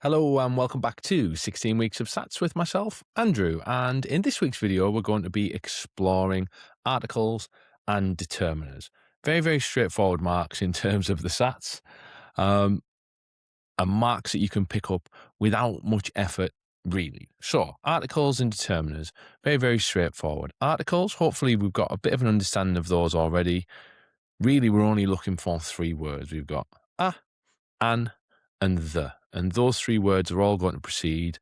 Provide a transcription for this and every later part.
Hello and welcome back to 16 Weeks of Sats with myself, Andrew. And in this week's video, we're going to be exploring articles and determiners. Very, very straightforward marks in terms of the Sats, and marks that you can pick up without much effort, really. So, articles and determiners, very, very straightforward. Articles, hopefully we've got a bit of an understanding of those already. Really, we're only looking for three words. We've got a, an, and the. And those three words are all going to precede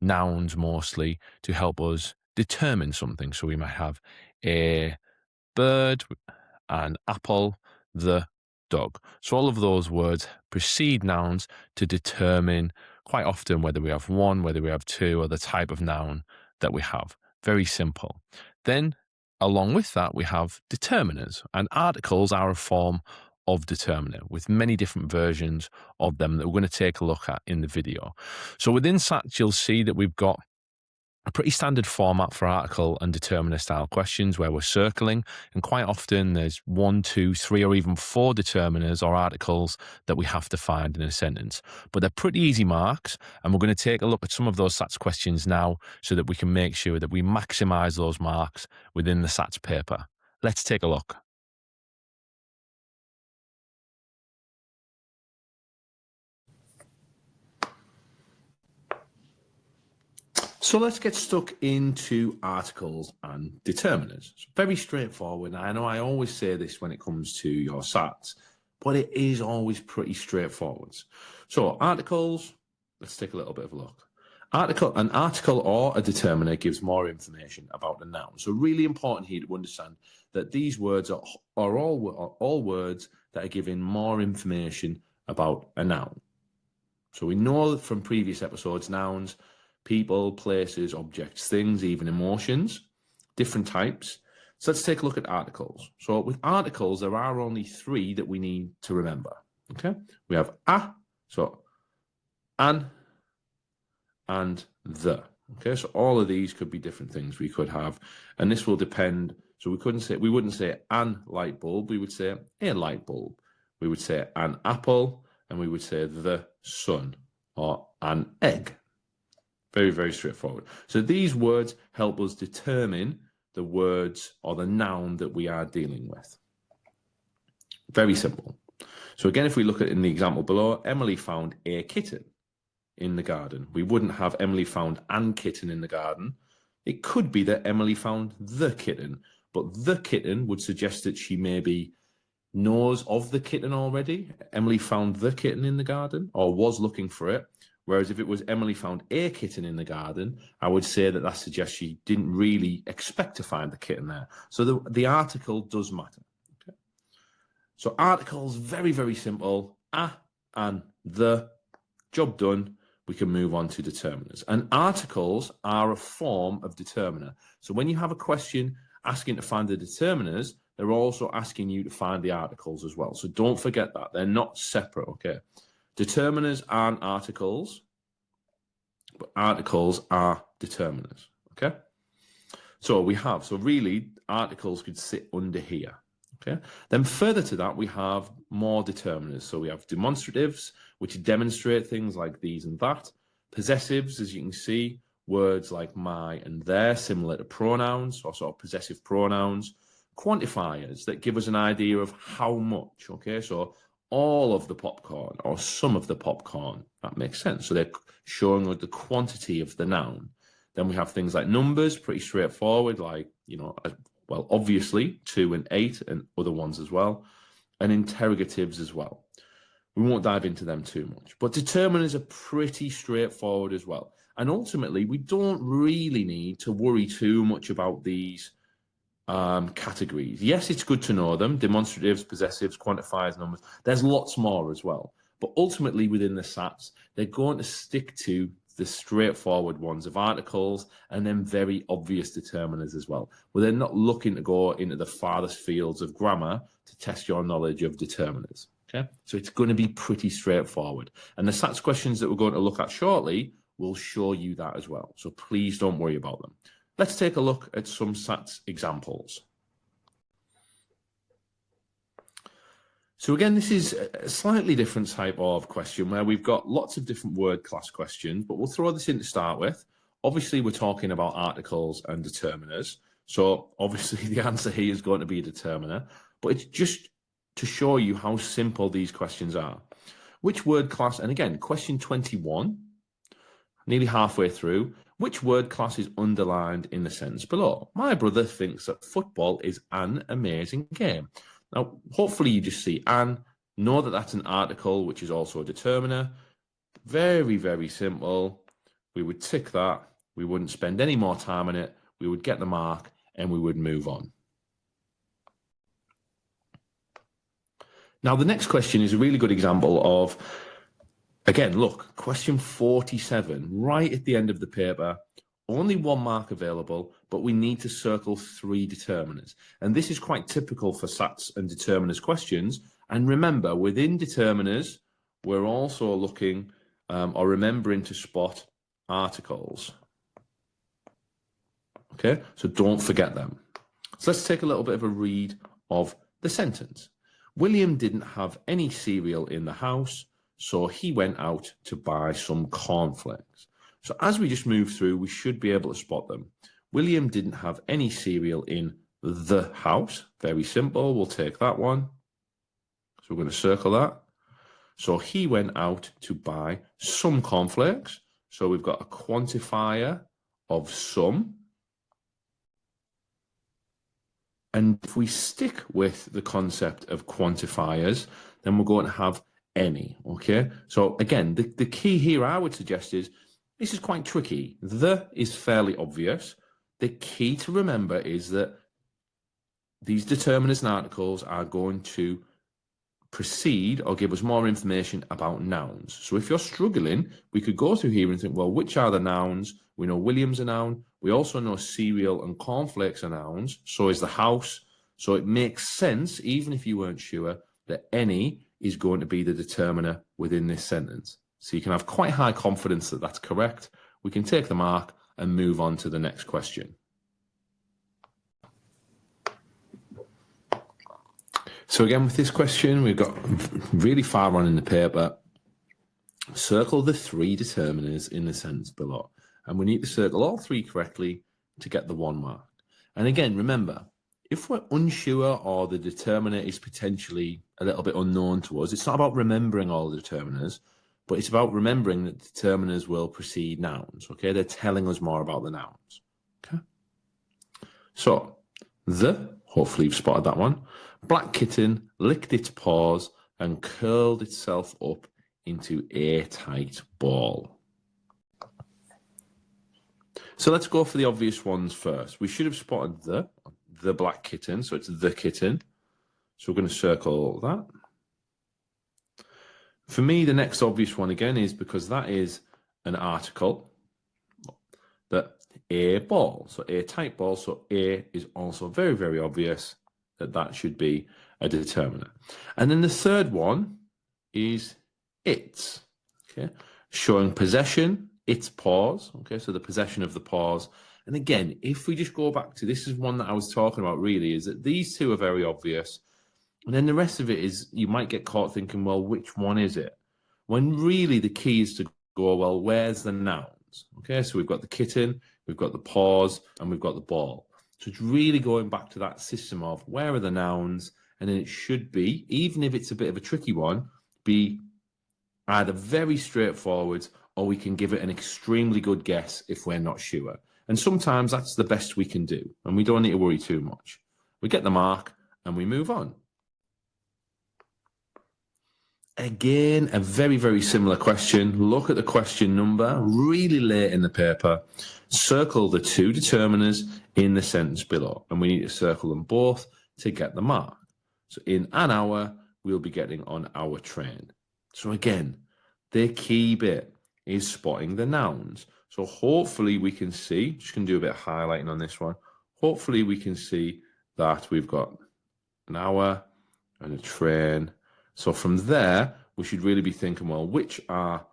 nouns mostly to help us determine something. So we might have a bird, an apple, the dog. So all of those words precede nouns to determine quite often whether we have one, whether we have two, or the type of noun that we have. Very simple. Then along with that, we have determiners, and articles are a form of determiner with many different versions of them that we're going to take a look at in the video. So within Sats, you'll see that we've got a pretty standard format for article and determiner style questions where we're circling, and quite often there's 1, 2, 3, or even 4 determiners or articles that we have to find in a sentence. But they're pretty easy marks, and we're going to take a look at some of those Sats questions now so that we can make sure that we maximize those marks within the Sats paper. Let's take a look. So let's get stuck into articles and determiners. It's very straightforward. I know I always say this when it comes to your Sats, but it is always pretty straightforward. So articles, let's take a little bit of a look. An article or a determiner gives more information about a noun. So really important here to understand that these words are all words that are giving more information about a noun. So we know from previous episodes, nouns, people, places, objects, things, even emotions, different types. So let's take a look at articles. So with articles, there are only 3 that we need to remember. Okay, we have a, so an, and the. Okay, so all of these could be different things we could have, and this will depend. So we wouldn't say an light bulb, we would say a light bulb. We would say an apple, and we would say the sun, or an egg. Very, very straightforward. So these words help us determine the words or the noun that we are dealing with. Very simple. So again, if we look at it in the example below, Emily found a kitten in the garden. We wouldn't have Emily found an kitten in the garden. It could be that Emily found the kitten, but the kitten would suggest that she maybe knows of the kitten already. Emily found the kitten in the garden or was looking for it. Whereas if it was Emily found a kitten in the garden, I would say that suggests she didn't really expect to find the kitten there. So the article does matter. Okay. So articles, very, very simple. A and the, job done. We can move on to determiners. And articles are a form of determiner. So when you have a question asking to find the determiners, they're also asking you to find the articles as well. So don't forget that. They're not separate, okay? Determiners aren't articles, but articles are determiners, okay? So really articles could sit under here, okay? Then further to that, we have more determiners. So we have demonstratives, which demonstrate things like these and that. Possessives, as you can see, words like my and their, similar to pronouns, or sort of possessive pronouns. Quantifiers that give us an idea of how much, okay? So all of the popcorn or some of the popcorn, that makes sense. So they're showing the quantity of the noun. Then we have things like numbers, pretty straightforward, like, well, obviously 2 and 8 and other ones as well, and interrogatives as well. We won't dive into them too much, but determiners are pretty straightforward as well. And ultimately, we don't really need to worry too much about these categories. Yes, it's good to know them: demonstratives, possessives, quantifiers, numbers. There's lots more as well, but ultimately within the Sats, they're going to stick to the straightforward ones of articles and then very obvious determiners as well, where they're not looking to go into the farthest fields of grammar to test your knowledge of determiners. Okay, so it's going to be pretty straightforward, and the Sats questions that we're going to look at shortly will show you that as well, so please don't worry about them. Let's take a look at some Sats examples. So again, this is a slightly different type of question where we've got lots of different word class questions, but we'll throw this in to start with. Obviously, we're talking about articles and determiners. So obviously the answer here is going to be a determiner, but it's just to show you how simple these questions are. Which word class, and again, question 21, nearly halfway through, which word class is underlined in the sentence below? My brother thinks that football is an amazing game. Now, hopefully you just see an, know that that's an article, which is also a determiner. Very, very simple. We would tick that. We wouldn't spend any more time on it. We would get the mark and we would move on. Now, the next question is a really good example of, again, look, question 47, right at the end of the paper. Only one mark available, but we need to circle 3 determiners. And this is quite typical for SATs and determiners questions. And remember, within determiners, we're also looking or remembering to spot articles. Okay, so don't forget them. So let's take a little bit of a read of the sentence. William didn't have any cereal in the house, so he went out to buy some cornflakes. So as we just move through, we should be able to spot them. William didn't have any cereal in the house. Very simple. We'll take that one. So we're going to circle that. So he went out to buy some cornflakes. So we've got a quantifier of some. And if we stick with the concept of quantifiers, then we're going to have any, okay? So again, the key here I would suggest is, this is quite tricky. The is fairly obvious. The key to remember is that these determiners and articles are going to precede or give us more information about nouns. So if you're struggling, we could go through here and think, well, which are the nouns? We know William's a noun. We also know cereal and cornflakes are nouns. So is the house. So it makes sense, even if you weren't sure, that any is going to be the determiner within this sentence. So you can have quite high confidence that that's correct. We can take the mark and move on to the next question. So again, with this question, we've got really far on in the paper. Circle the 3 determiners in the sentence below. And we need to circle all 3 correctly to get the 1 mark. And again, remember, if we're unsure or the determiner is potentially a little bit unknown to us, it's not about remembering all the determiners, but it's about remembering that determiners will precede nouns, okay? They're telling us more about the nouns, okay? So, hopefully you've spotted that one. Black kitten licked its paws and curled itself up into a tight ball. So let's go for the obvious ones first. We should have spotted the black kitten, so it's the kitten. So we're going to circle that. For me, the next obvious one again is because that is an article, that a ball, so a tight ball, so a is also very, very obvious that that should be a determiner. And then the third one is its, okay, showing possession, its paws, okay, so the possession of the paws. And again, if we just go back to, this is one that I was talking about really, is that these 2 are very obvious. And then the rest of it is, you might get caught thinking, well, which one is it? When really the key is to go, well, where's the nouns? Okay, so we've got the kitten, we've got the paws, and we've got the ball. So it's really going back to that system of where are the nouns? And then it should be, even if it's a bit of a tricky one, be either very straightforward or we can give it an extremely good guess if we're not sure. And sometimes that's the best we can do, and we don't need to worry too much. We get the mark and we move on. Again, a very, very similar question. Look at the question number, really late in the paper. Circle the 2 determiners in the sentence below, and we need to circle them both to get the mark. So in an hour, we'll be getting on our train. So again, the key bit is spotting the nouns. So hopefully we can see, just going to do a bit of highlighting on this one. Hopefully we can see that we've got an hour and a train. So from there, we should really be thinking, well, which are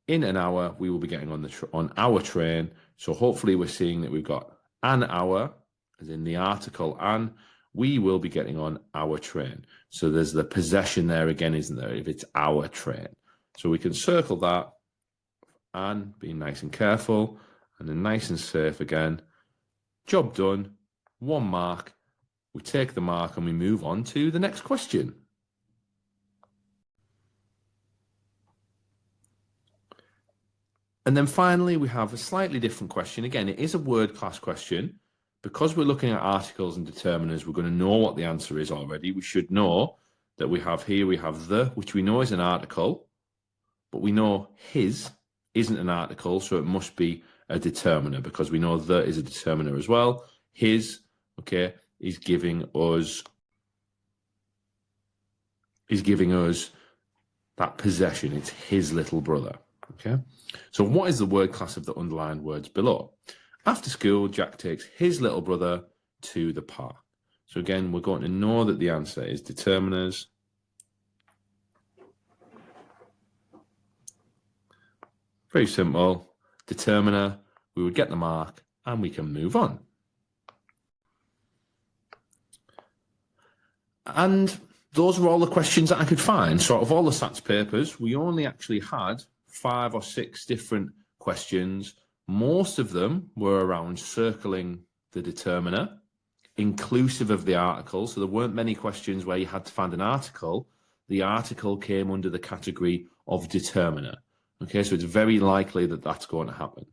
in an hour we will be getting on our train. So hopefully we're seeing that we've got an hour, as in the article an. we will be getting on our train. So there's the possession there again, isn't there, if it's our train. So we can circle that and be nice and careful and then nice and safe again. Job done, 1 mark. We take the mark and we move on to the next question. And then finally, we have a slightly different question. Again, it is a word class question. Because we're looking at articles and determiners, we're going to know what the answer is already. We should know that we have the, which we know is an article, but we know his isn't an article, so it must be a determiner because we know the is a determiner as well. His, okay, is giving us that possession. It's his little brother, okay? So what is the word class of the underlined words below? After school, Jack takes his little brother to the park. So again, we're going to know that the answer is determiners. Very simple. Determiner, we would get the mark and we can move on. And those are all the questions that I could find. So out of all the SATs papers, we only actually had 5 or 6 different questions. Most of them were around circling the determiner, inclusive of the article. So there weren't many questions where you had to find an article. The article came under the category of determiner. Okay, so it's very likely that that's going to happen.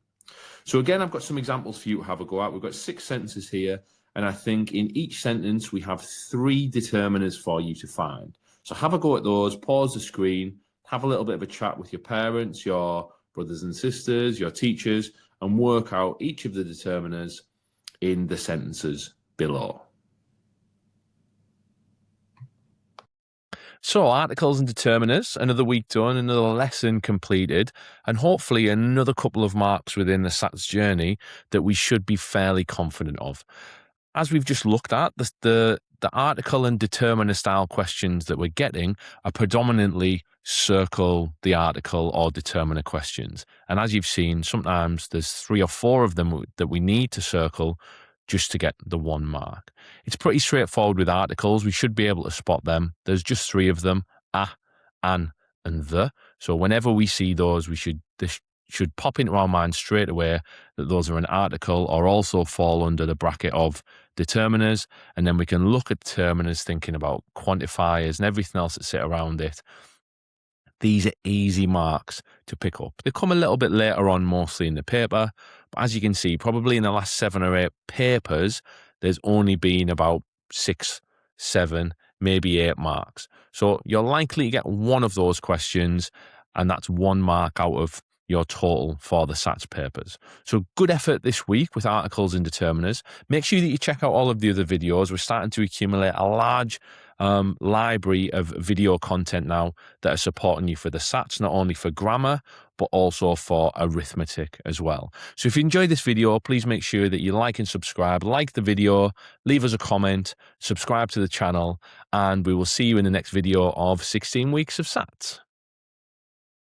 So again, I've got some examples for you to have a go at. We've got 6 sentences here, and I think in each sentence we have 3 determiners for you to find. So have a go at those, pause the screen, have a little bit of a chat with your parents, your brothers and sisters, your teachers, and work out each of the determiners in the sentences below. So articles and determiners, another week done, another lesson completed, and hopefully another couple of marks within the SATs journey that we should be fairly confident of. As we've just looked at, the article and determiner style questions that we're getting are predominantly circle the article or determiner questions. And as you've seen, sometimes there's 3 or 4 of them that we need to circle just to get the 1 mark. It's pretty straightforward with articles. We should be able to spot them. There's just 3 of them, a, an, and the. So whenever we see those, this should pop into our mind straight away that those are an article or also fall under the bracket of determiners. And then we can look at determiners thinking about quantifiers and everything else that sit around it. These are easy marks to pick up. They come a little bit later on, mostly in the paper. But as you can see, probably in the last 7 or 8 papers, there's only been about 6, 7, maybe 8 marks. So you're likely to get one of those questions, and that's 1 mark out of your total for the SATs papers. So good effort this week with articles and determiners. Make sure that you check out all of the other videos. We're starting to accumulate a large library of video content now that are supporting you for the SATs, not only for grammar, but also for arithmetic as well. So if you enjoyed this video, please make sure that you like and subscribe, like the video, leave us a comment, subscribe to the channel, and we will see you in the next video of 16 weeks of SATs.